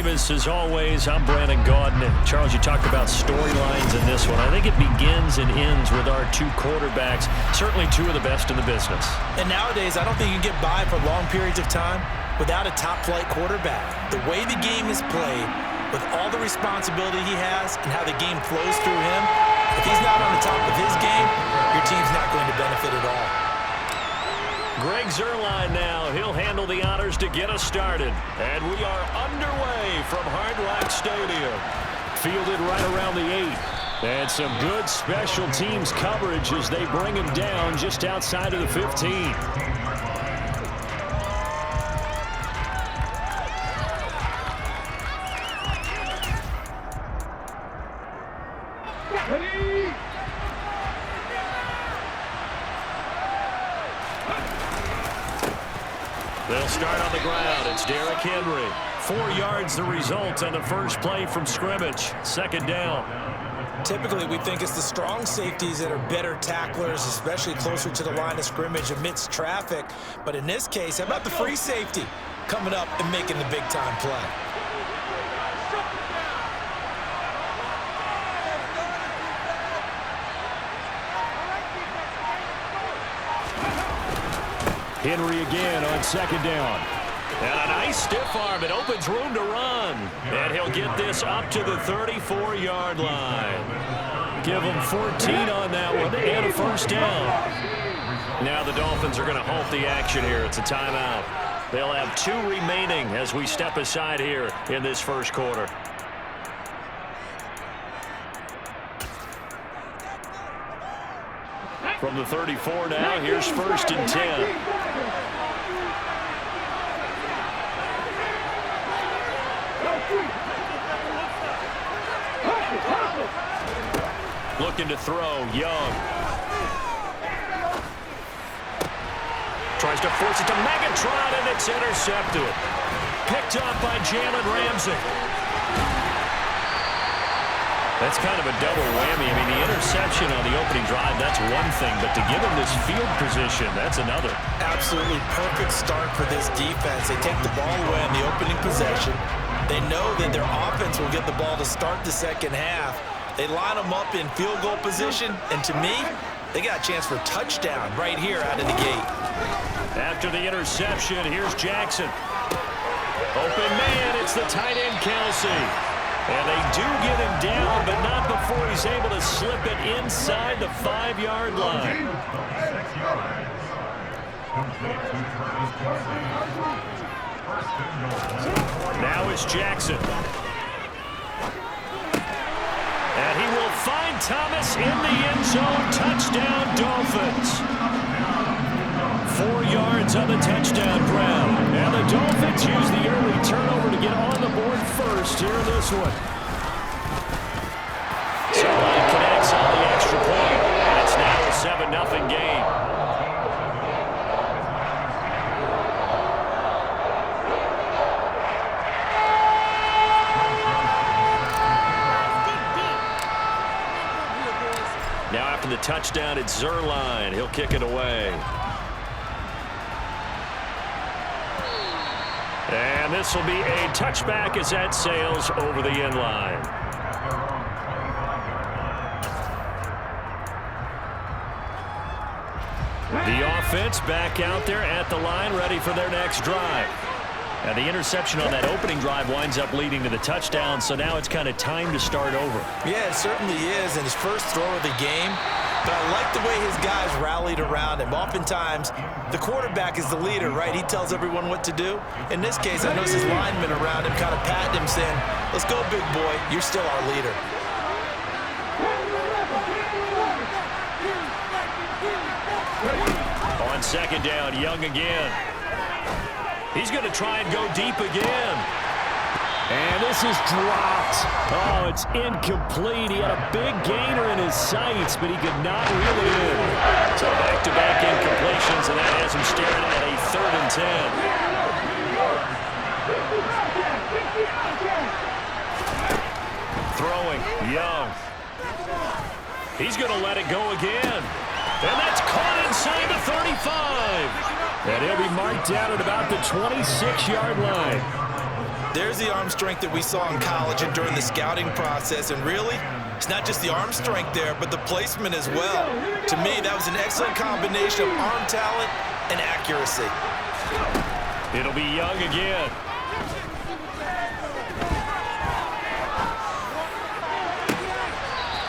Davis, as always, I'm Brandon Gaudin. And Charles, you talked about storylines in this one. I think it begins and ends with our two quarterbacks, certainly two of the best in the business. And nowadays, I don't think you can get by for long periods of time without a top-flight quarterback. The way the game is played, with all the responsibility he has and how the game flows through him, if he's not on the top of his game, your team's not going to benefit at all. Greg Zuerlein now. He'll handle the honors to get us started. And we are underway from Hard Rock Stadium. Fielded right around the 8. And some good special teams coverage as they bring him down just outside of the 15. They'll start on the ground. It's Derrick Henry. 4 yards the result on the first play from scrimmage. Second down. Typically, we think it's the strong safeties that are better tacklers, especially closer to the line of scrimmage amidst traffic. But in this case, how about the free safety coming up and making the big-time play? Henry again on second down. And a nice stiff arm. It opens room to run. And he'll get this up to the 34-yard line. Give him 14 on that one and a first down. Now the Dolphins are going to halt the action here. It's a timeout. They'll have 2 remaining as we step aside here in this first quarter. From the 34 now, here's first and 10. Looking to throw, Young. Tries to force it to Megatron, and it's intercepted. Picked up by Jalen Ramsey. That's kind of a double whammy. I mean, the interception on the opening drive, that's one thing, but to give him this field position, that's another. Absolutely perfect start for this defense. They take the ball away on the opening possession. They know that their offense will get the ball to start the second half. They line them up in field goal position, and to me, they got a chance for a touchdown right here out of the gate. After the interception, here's Jackson. Open man, it's the tight end Kelsey. And they do get him down, but not before he's able to slip it inside the 5-yard line. Now it's Jackson. And he will find Thomas in the end zone. Touchdown, Dolphins. 4 yards on the touchdown grab. And the Dolphins use the early turnover to get on the board first here in this one. Zuerlein connects on the extra point. And it's now a 7-0 game. Now after the touchdown, it's Zuerlein. He'll kick it away. And this will be a touchback as that sails over the end line. The offense back out there at the line, ready for their next drive. And the interception on that opening drive winds up leading to the touchdown, so now it's kind of time to start over. Yeah, it certainly is, and his first throw of the game. But I like the way his guys rallied around him. Oftentimes, the quarterback is the leader, right? He tells everyone what to do. In this case, I noticed his linemen around him kind of patting him, saying, "Let's go, big boy. You're still our leader." On second down, Young again. He's going to try and go deep again. And this is dropped. Oh, it's incomplete. He had a big gainer in his sights, but he could not reel it in. So back-to-back incompletions, and that has him staring at a 3rd and 10. Throwing, Young. He's going to let it go again. And that's caught inside the 35. And he'll be marked down at about the 26-yard line. There's the arm strength that we saw in college and during the scouting process. And really, it's not just the arm strength there, but the placement as well. To me, that was an excellent combination of arm talent and accuracy. It'll be Young again.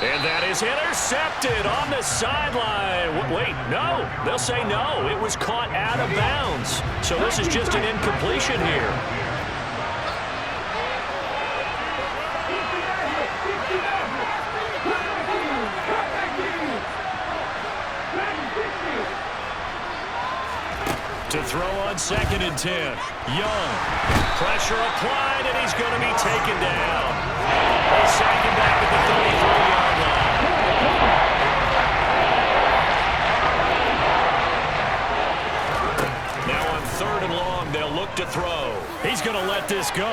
And that is intercepted on the sideline. Wait, no. They'll say no. It was caught out of bounds. So this is just an incompletion here. To throw on 2nd and 10. Young. Pressure applied, and he's going to be taken down. They sack him back at the 33-yard line. Now on 3rd and long, they'll look to throw. He's going to let this go.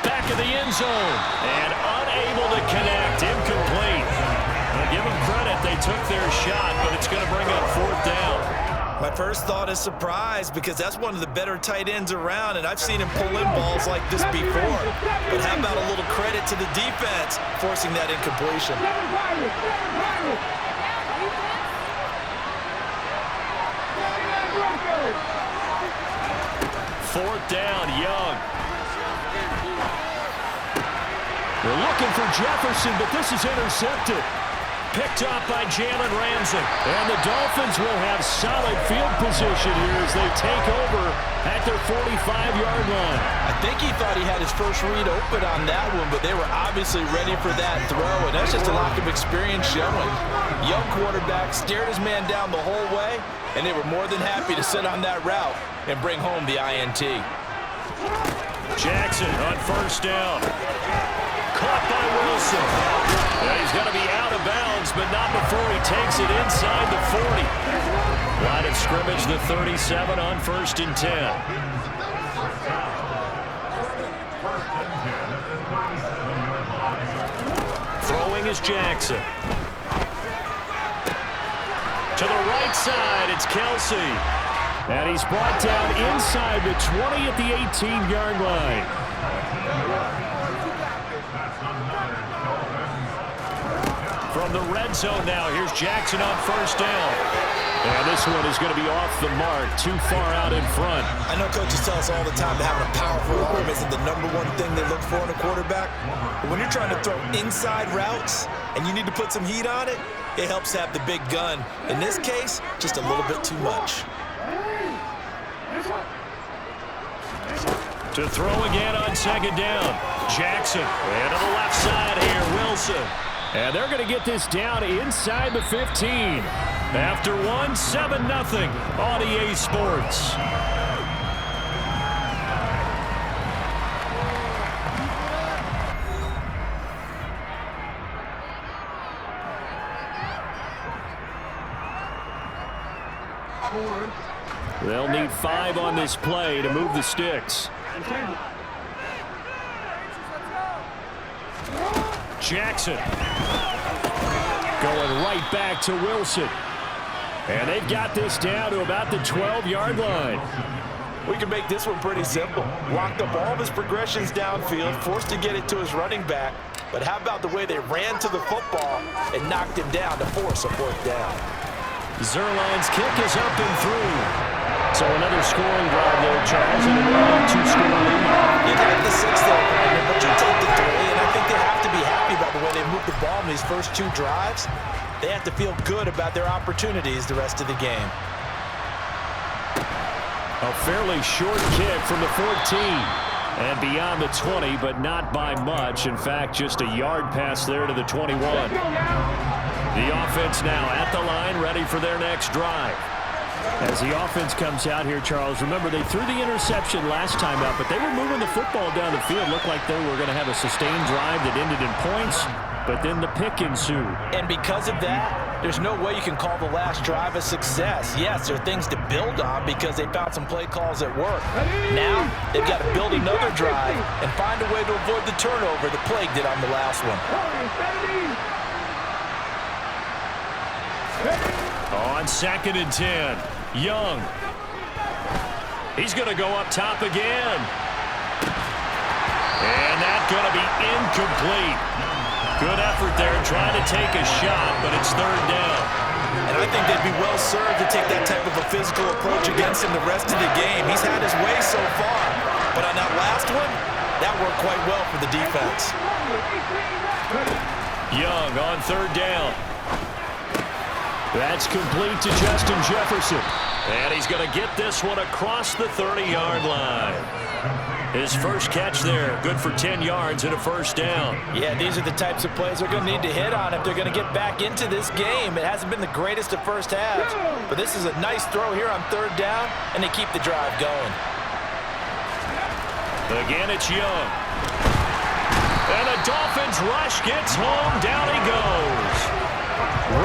Back of the end zone. And unable to connect. Incomplete. I'll give them credit. They took their shot, but it's going to bring up 4th down. My first thought is surprise because that's one of the better tight ends around, and I've seen him pull in balls like this before. But how about a little credit to the defense forcing that incompletion? 4th down, Young. They're looking for Jefferson, but this is intercepted. Picked up by Jalen Ramsey. And the Dolphins will have solid field position here as they take over at their 45-yard line. I think he thought he had his first read open on that one, but they were obviously ready for that throw, and that's just a lack of experience showing. Young quarterback stared his man down the whole way, and they were more than happy to sit on that route and bring home the INT. Jackson on 1st down. Caught by Wilson. He's going to be out of bounds, but not before he takes it inside the 40. Line of scrimmage, the 37 on 1st and 10. Throwing is Jackson. To the right side, it's Kelsey. And he's brought down inside the 20 at the 18-yard line. From the red zone now, here's Jackson on 1st down. And this one is going to be off the mark, too far out in front. I know coaches tell us all the time that having a powerful arm isn't the #1 thing they look for in a quarterback. But when you're trying to throw inside routes and you need to put some heat on it, it helps to have the big gun. In this case, just a little bit too much. To throw again on 2nd down. Jackson. And to the left side here, Wilson. And they're going to get this down inside the 15. After one, 7-0 on EA Sports. They'll need 5 on this play to move the sticks. Jackson going right back to Wilson. And they've got this down to about the 12-yard line. We can make this one pretty simple. Locked up all of his progressions downfield, forced to get it to his running back. But how about the way they ran to the football and knocked him down to force a 4th down? Zuerlein's kick is up and through. So another scoring drive there, Charles, and another 2-score lead. You like the 6th there, Brandon, but you take the 3, and I think they have to be happy about the way they moved the ball in these first 2 drives. They have to feel good about their opportunities the rest of the game. A fairly short kick from the 14. And beyond the 20, but not by much. In fact, just a yard pass there to the 21. The offense now at the line, ready for their next drive. As the offense comes out here, Charles, remember they threw the interception last time out, but they were moving the football down the field. Looked like they were going to have a sustained drive that ended in points, but then the pick ensued. And because of that, there's no way you can call the last drive a success. Yes, there are things to build on because they found some play calls that work. Now, they've got to build another drive and find a way to avoid the turnover that plagued it on the last one. On 2nd and 10, Young. He's going to go up top again. And that's going to be incomplete. Good effort there trying to take a shot, but it's third down. And I think they'd be well served to take that type of a physical approach against him the rest of the game. He's had his way so far, but on that last one, that worked quite well for the defense. Young on third down. That's complete to Justin Jefferson. And he's going to get this one across the 30-yard line. His first catch there, good for 10 yards and a first down. Yeah, these are the types of plays they're going to need to hit on if they're going to get back into this game. It hasn't been the greatest of first halves, but this is a nice throw here on third down, and they keep the drive going. Again, it's Young. And the Dolphins rush gets home. Down he goes.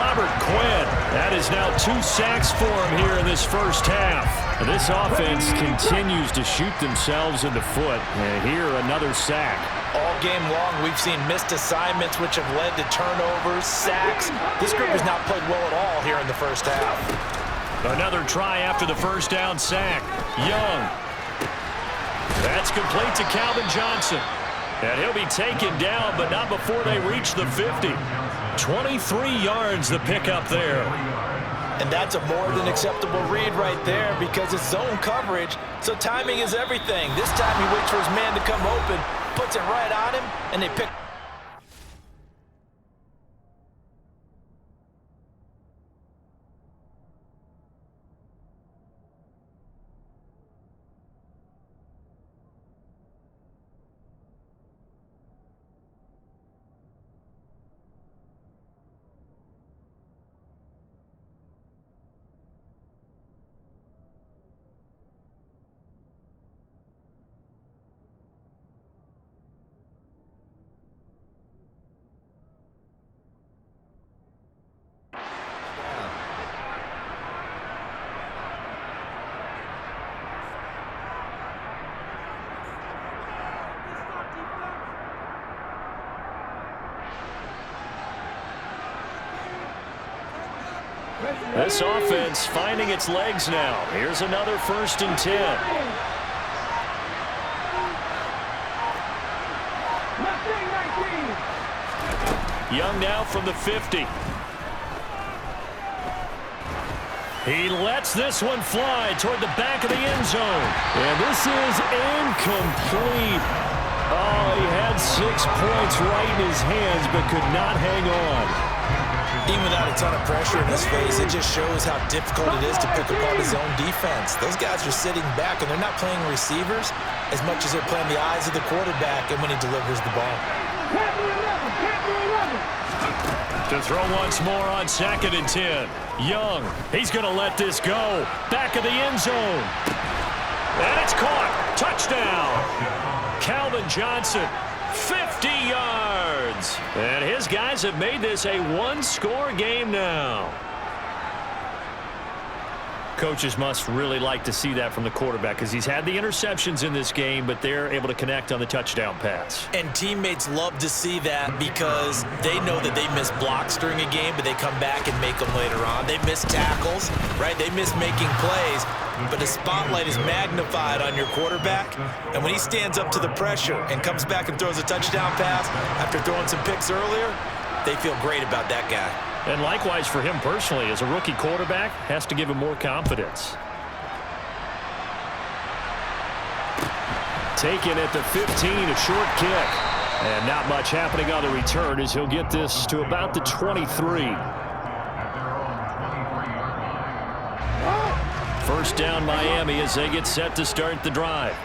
Robert Quinn. That is now 2 sacks for him here in this first half. This offense continues to shoot themselves in the foot. And here, another sack. All game long, we've seen missed assignments, which have led to turnovers, sacks. This group has not played well at all here in the first half. Another try after the first down sack. Young. That's complete to Calvin Johnson. And he'll be taken down, but not before they reach the 50. 23 yards the pickup there. And that's a more than acceptable read right there because it's zone coverage, so timing is everything. This time he waits for his man to come open, puts it right on him, and they pick. This offense finding its legs now. Here's another 1st and 10. Young now from the 50. He lets this one fly toward the back of the end zone. And this is incomplete. Oh, he had 6 points right in his hands but could not hang on. Even without a ton of pressure in his face, it just shows how difficult it is to pick apart his own defense. Those guys are sitting back, and they're not playing receivers as much as they're playing the eyes of the quarterback and when he delivers the ball. To throw once more on 2nd and 10. Young, he's going to let this go. Back of the end zone. And it's caught. Touchdown. Calvin Johnson, 50 yards. And his guys have made this a 1-score game now. Coaches must really like to see that from the quarterback because he's had the interceptions in this game, but they're able to connect on the touchdown pass. And teammates love to see that because they know that they miss blocks during a game, but they come back and make them later on. They miss tackles, right? They miss making plays, but the spotlight is magnified on your quarterback. And when he stands up to the pressure and comes back and throws a touchdown pass after throwing some picks earlier, they feel great about that guy. And likewise for him personally, as a rookie quarterback, has to give him more confidence. Taken at the 15, a short kick. And not much happening on the return as he'll get this to about the 23. First down Miami as they get set to start the drive.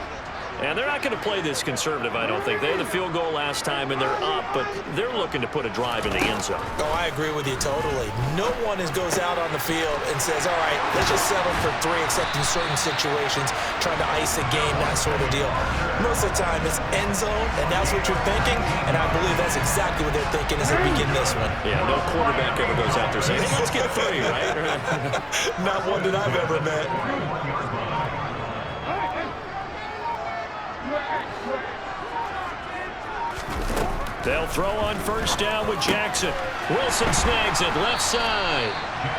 And they're not going to play this conservative, I don't think. They had the field goal last time, and they're up, but they're looking to put a drive in the end zone. Oh, I agree with you totally. No one goes out on the field and says, all right, let's just settle for 3, except in certain situations, trying to ice a game, that sort of deal. Most of the time, it's end zone, and that's what you're thinking, and I believe that's exactly what they're thinking as they begin this one. Yeah, no quarterback ever goes out there saying, hey, let's get 3, right? Not one that I've ever met. They'll throw on first down with Jackson. Wilson snags it left side.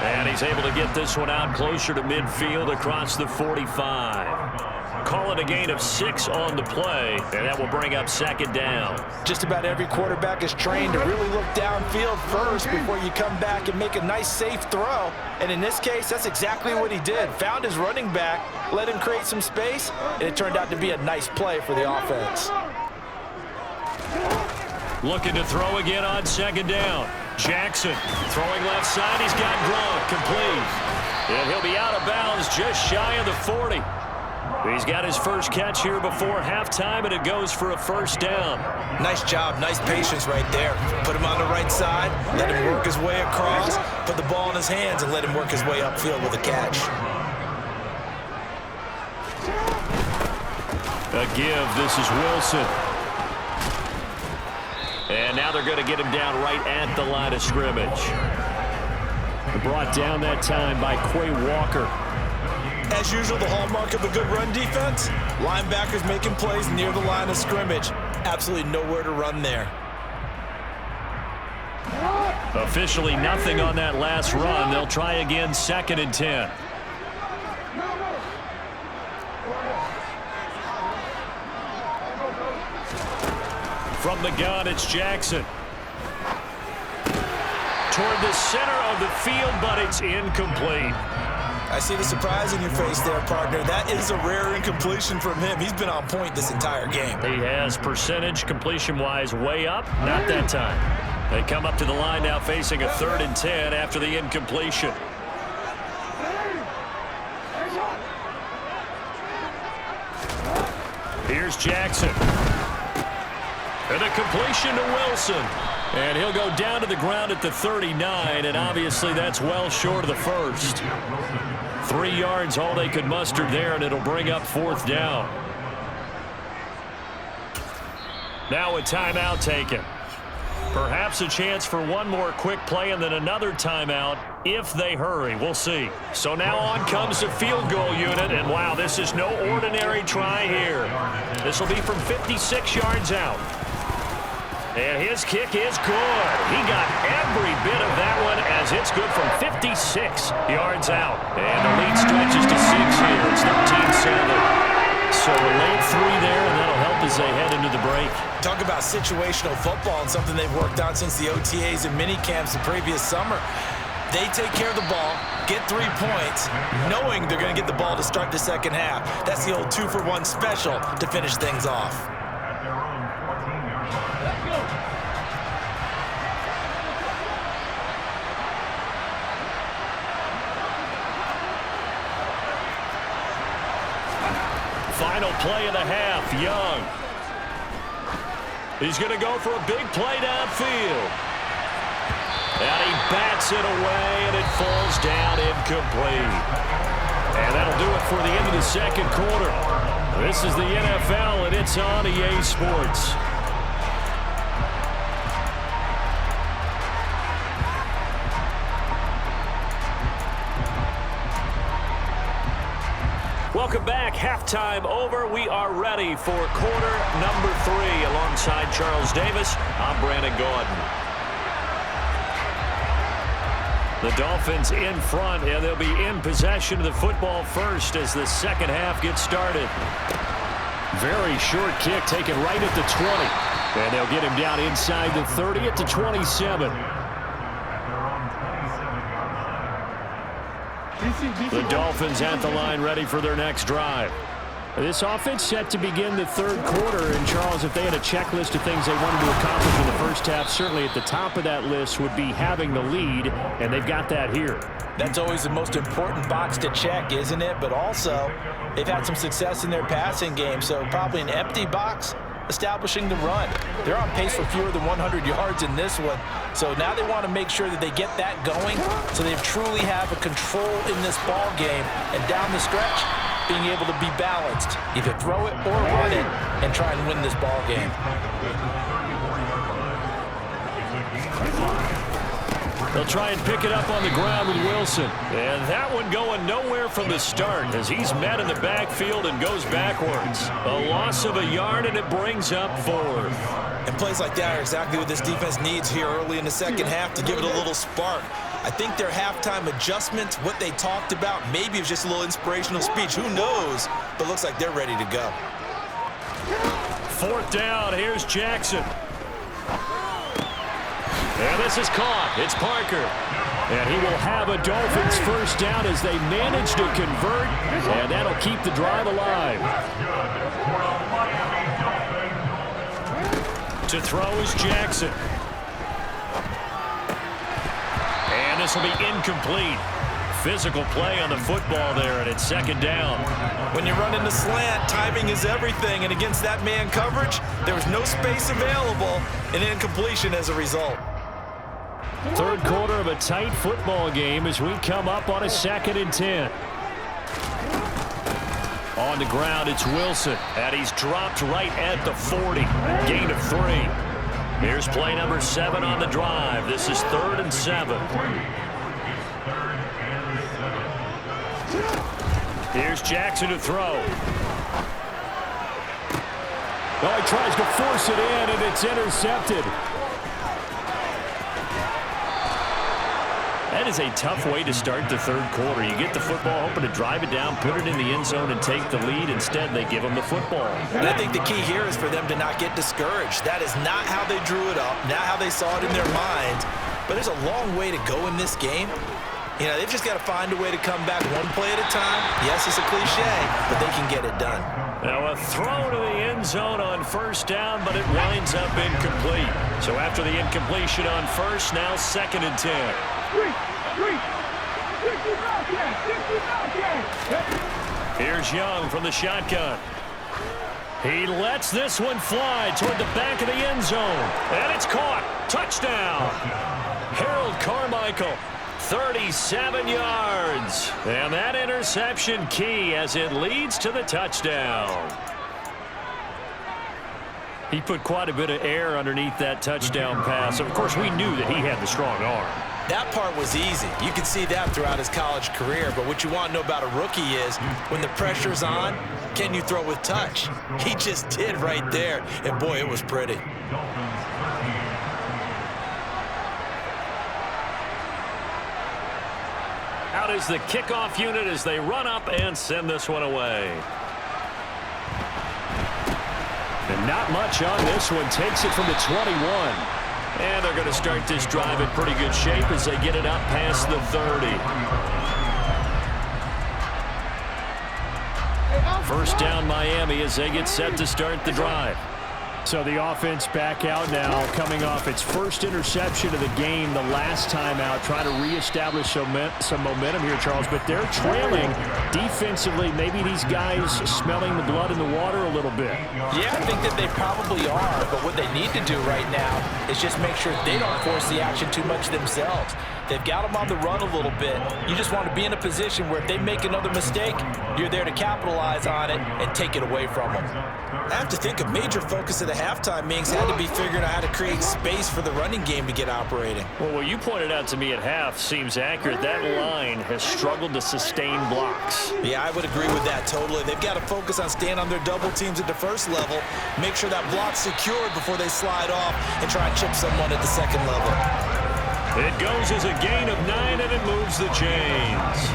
And he's able to get this one out closer to midfield across the 45. call it a gain of 6 on the play, and that will bring up second down. Just about every quarterback is trained to really look downfield first before you come back and make a nice, safe throw. And in this case, that's exactly what he did. Found his running back, let him create some space, and it turned out to be a nice play for the offense. Looking to throw again on second down. Jackson throwing left side. He's got Gronk complete. And he'll be out of bounds just shy of the 40. He's got his first catch here before halftime, and it goes for a first down. Nice job, nice patience right there. Put him on the right side, let him work his way across, put the ball in his hands, and let him work his way upfield with a catch. A give. This is Wilson. And now they're going to get him down right at the line of scrimmage. Brought down that time by Quay Walker. As usual, the hallmark of a good run defense, linebackers making plays near the line of scrimmage. Absolutely nowhere to run there. Officially nothing on that last run. They'll try again, 2nd and 10. From the gun, it's Jackson. Toward the center of the field, but it's incomplete. I see the surprise in your face there, partner. That is a rare incompletion from him. He's been on point this entire game. He has percentage completion-wise way up. Not that time. They come up to the line now facing a 3rd and 10 after the incompletion. Here's Jackson. And a completion to Wilson. And he'll go down to the ground at the 39, and obviously that's well short of the first. 3 yards, all they could muster there, and it'll bring up 4th down. Now a timeout taken. Perhaps a chance for one more quick play and then another timeout if they hurry. We'll see. So now on comes the field goal unit, and wow, this is no ordinary try here. This will be from 56 yards out. And his kick is good. He got every bit of that one as it's good from 56 yards out. And the lead stretches to 6 here. It's 13-7. So a late 3 there, and that'll help as they head into the break. Talk about situational football and something they've worked on since the OTAs and mini camps the previous summer. They take care of the ball, get 3 points, knowing they're going to get the ball to start the second half. That's the old 2-for-1 special to finish things off. Final play of the half, Young. He's going to go for a big play downfield. And he bats it away, and it falls down incomplete. And that'll do it for the end of the second quarter. This is the NFL, and it's on EA Sports. Welcome back. Halftime over. We are ready for quarter number 3. Alongside Charles Davis, I'm Brandon Gaudin. The Dolphins in front, and they'll be in possession of the football first as the second half gets started. Very short kick taken right at the 20. And they'll get him down inside the 30 at the 27. The Dolphins at the line ready for their next drive. This offense set to begin the third quarter. And, Charles, if they had a checklist of things they wanted to accomplish in the first half, certainly at the top of that list would be having the lead, and they've got that here. That's always the most important box to check, isn't it? But also, they've had some success in their passing game, so probably an empty box establishing the run. They're on pace for fewer than 100 yards in this one. So now they want to make sure that they get that going so they truly have a control in this ball game. And down the stretch, being able to be balanced. Either throw it or run it and try and win this ball game. They'll try and pick it up on the ground with Wilson. And that one going nowhere from the start as he's met in the backfield and goes backwards. A loss of a yard, and it brings up 4th. And plays like that are exactly what this defense needs here early in the second half to give it a little spark. I think their halftime adjustments, what they talked about, maybe it was just a little inspirational speech. Who knows? but looks like they're ready to go. 4th down, here's Jackson. And this is caught. It's Parker. And he will have a Dolphins 1st down as they manage to convert, and that'll keep the drive alive. To throw is Jackson. And this will be incomplete. Physical play on the football there, and it's 2nd down. When you run in the slant, timing is everything, and against that man coverage, there was no space available, and incompletion as a result. 3rd quarter of a tight football game as we come up on a 2nd and 10. On the ground, it's Wilson, and he's dropped right at the 40. Gain of 3. Here's play number 7 on the drive. This is 3rd and 7. Here's Jackson to throw. Oh, he tries to force it in, and it's intercepted. That is a tough way to start the 3rd quarter. You get the football, hoping to drive it down, put it in the end zone, and take the lead. Instead, they give them the football. And I think the key here is for them to not get discouraged. That is not how they drew it up, not how they saw it in their minds. But there's a long way to go in this game. You know, they've just got to find a way to come back one play at a time. Yes, it's a cliche, but they can get it done. Now a throw to the end zone on 1st down, but it winds up incomplete. So after the incompletion on 1st, now 2nd and 10. Here's Young from the shotgun. He lets this one fly toward the back of the end zone. And it's caught. Touchdown. Harold Carmichael, 37 yards. And that interception key as it leads to the touchdown. He put quite a bit of air underneath that touchdown pass. Of course, we knew that he had the strong arm. That part was easy. You can see that throughout his college career. But what you want to know about a rookie is when the pressure's on, can you throw with touch? He just did right there. And, boy, it was pretty. Out is the kickoff unit as they run up and send this one away. And not much on this one. Takes it from the 21. And they're going to start this drive in pretty good shape as they get it up past the 30. 1st down Miami as they get set to start the drive. So the offense back out now, coming off its 1st interception of the game the last time out, trying to reestablish some momentum here, Charles. But they're trailing defensively. Maybe these guys smelling the blood in the water a little bit. Yeah, I think that they probably are. But what they need to do right now is just make sure they don't force the action too much themselves. They've got them on the run a little bit. You just want to be in a position where if they make another mistake, you're there to capitalize on it and take it away from them. I have to think a major focus of the halftime meetings had to be figuring out how to create space for the running game to get operating. Well, what you pointed out to me at half seems accurate. That line has struggled to sustain blocks. Yeah, I would agree with that totally. They've got to focus on staying on their double teams at the 1st level, make sure that block's secured before they slide off and try and chip someone at the 2nd level. It goes as a gain of 9, and it moves the chains.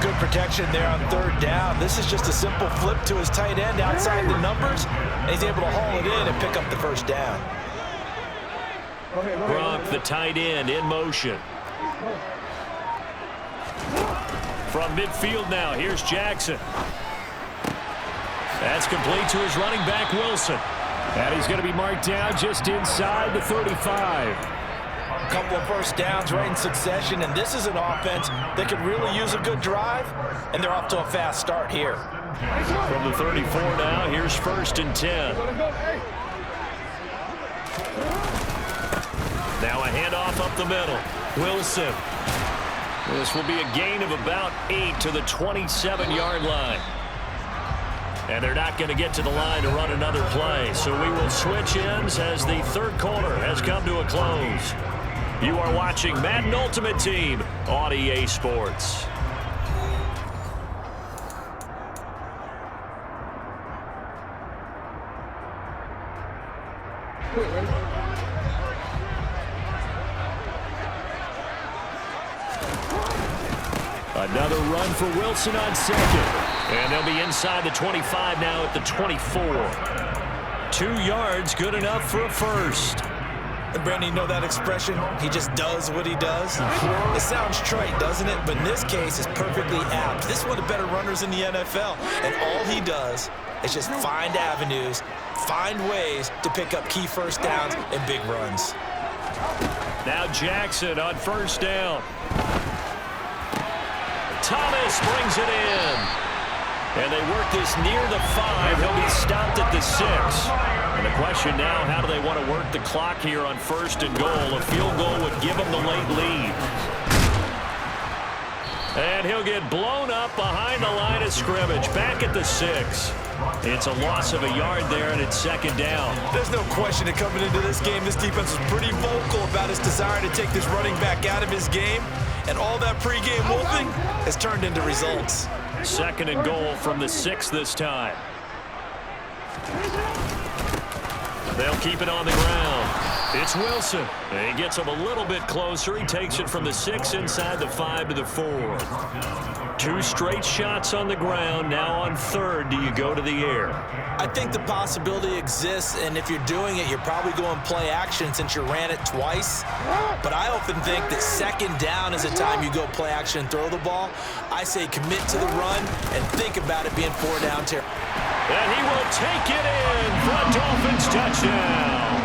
Good protection there on 3rd down. This is just a simple flip to his tight end outside the numbers, and he's able to haul it in and pick up the 1st down. Gronk, the tight end, in motion. From midfield now, here's Jackson. That's complete to his running back, Wilson. And he's going to be marked down just inside the 35. A couple of 1st downs right in succession, and this is an offense that could really use a good drive, and they're off to a fast start here. From the 34 now, here's 1st and 10. Now a handoff up the middle. Wilson. This will be a gain of about 8 to the 27-yard line. And they're not going to get to the line to run another play. So we will switch ends as the 3rd quarter has come to a close. You are watching Madden Ultimate Team on EA Sports. Another run for Wilson on second. And they'll be inside the 25 now at the 24. 2 yards, good enough for a first. And Brandon, you know that expression? He just does what he does. It sounds trite, doesn't it? But in this case, it's perfectly apt. This is one of the better runners in the NFL. And all he does is just find avenues, find ways to pick up key first downs and big runs. Now Jackson on first down. Thomas brings it in. And they work this near the 5. He'll be stopped at the 6. And the question now, how do they want to work the clock here on first and goal? A field goal would give them the late lead. And he'll get blown up behind the line of scrimmage, back at the 6. It's a loss of a yard there, and it's second down. There's no question that coming into this game, this defense was pretty vocal about his desire to take this running back out of his game. And all that pregame wolfing has turned into results. Second and goal from the 6 this time. They'll keep it on the ground. It's Wilson. He gets him a little bit closer. He takes it from the 6 inside the 5 to the 4. 2 straight shots on the ground. Now on third, do you go to the air? I think the possibility exists, and if you're doing it, you're probably going play action since you ran it twice. But I often think that second down is a time you go play action and throw the ball. I say commit to the run and think about it being 4 down territory. And he will take it in for a Dolphins touchdown.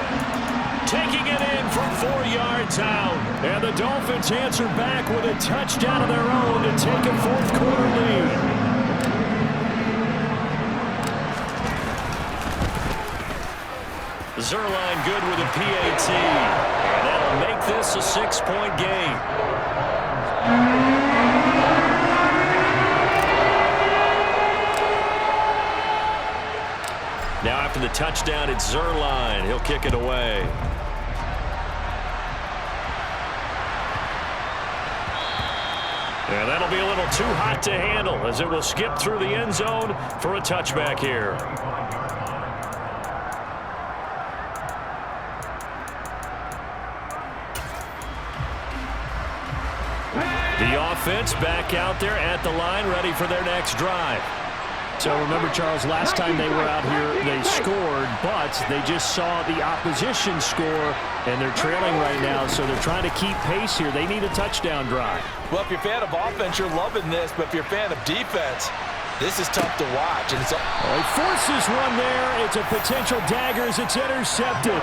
Taking it in from 4 yards out. And the Dolphins answer back with a touchdown of their own to take a fourth-quarter lead. Zuerlein good with a PAT. And that'll make this a 6-point game. Now after the touchdown, it's Zuerlein. He'll kick it away. And that'll be a little too hot to handle as it will skip through the end zone for a touchback here. The offense back out there at the line, ready for their next drive. So remember, Charles, last time they were out here, they scored, but they just saw the opposition score, and they're trailing right now, so they're trying to keep pace here. They need a touchdown drive. Well, if you're a fan of offense, you're loving this, but if you're a fan of defense, this is tough to watch. And it's he forces one there. It's a potential dagger as it's intercepted.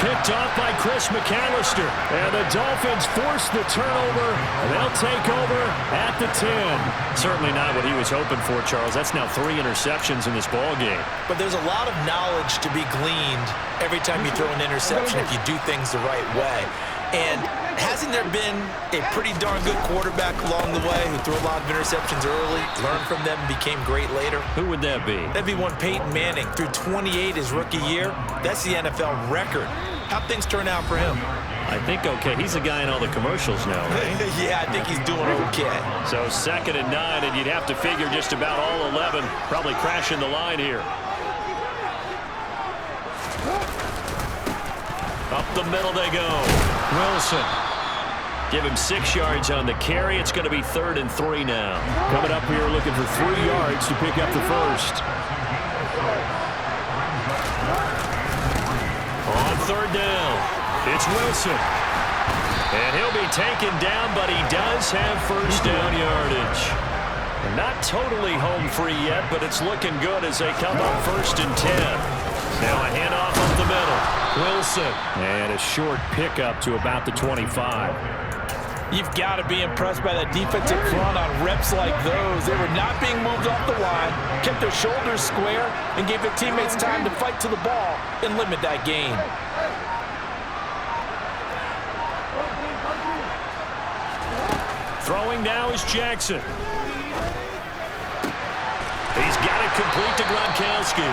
Picked off by Chris McAllister. And the Dolphins force the turnover. And they'll take over at the 10. Certainly not what he was hoping for, Charles. That's now 3 interceptions in this ball game. But there's a lot of knowledge to be gleaned every time you throw an interception if you do things the right way. And hasn't there been a pretty darn good quarterback along the way who threw a lot of interceptions early, learned from them, and became great later? Who would that be? That'd be one Peyton Manning. Threw 28 his rookie year. That's the NFL record. How'd things turn out for him? I think okay. He's the guy in all the commercials now, right? Yeah, I think he's doing okay. So 2nd and 9, and you'd have to figure just about all 11 probably crashing the line here. Up the middle they go. Wilson. Give him 6 yards on the carry. It's going to be 3rd and 3 now. Coming up here looking for 3 yards to pick up the first. On 3rd down, it's Wilson. And he'll be taken down, but he does have first down yardage. And not totally home free yet, but it's looking good as they come up 1st and 10. Now a handoff up the middle. Wilson. And a short pickup to about the 25. You've got to be impressed by that defensive front on reps like those. They were not being moved off the line, kept their shoulders square, and gave their teammates time to fight to the ball and limit that gain. Throwing now is Jackson. He's got it complete to Gronkowski.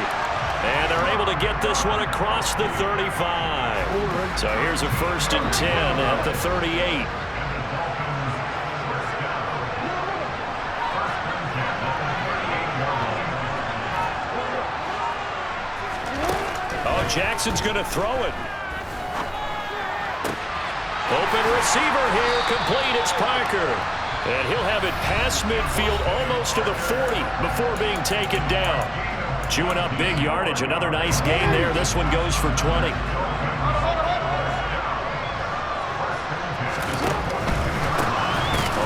And they're able to get this one across the 35. So here's a 1st and 10 at the 38. Oh, Jackson's going to throw it. Open receiver here, complete. It's Parker. And he'll have it past midfield almost to the 40 before being taken down. Chewing up big yardage. Another nice gain there. This one goes for 20.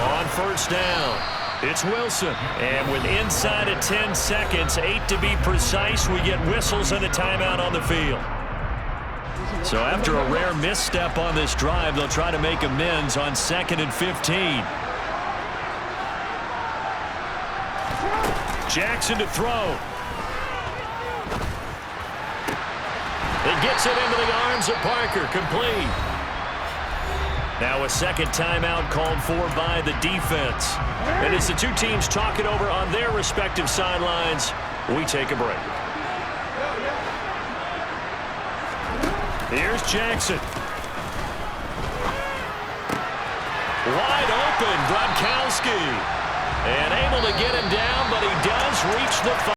On first down, it's Wilson. And with inside of 10 seconds, 8 to be precise, we get whistles and a timeout on the field. So after a rare misstep on this drive, they'll try to make amends on 2nd and 15. Jackson to throw. It gets it into the arms of Parker. Complete. Now a second timeout called for by the defense. And as the two teams talk it over on their respective sidelines, we take a break. Here's Jackson. Wide open, Gronkowski. And able to get him down, but he does reach the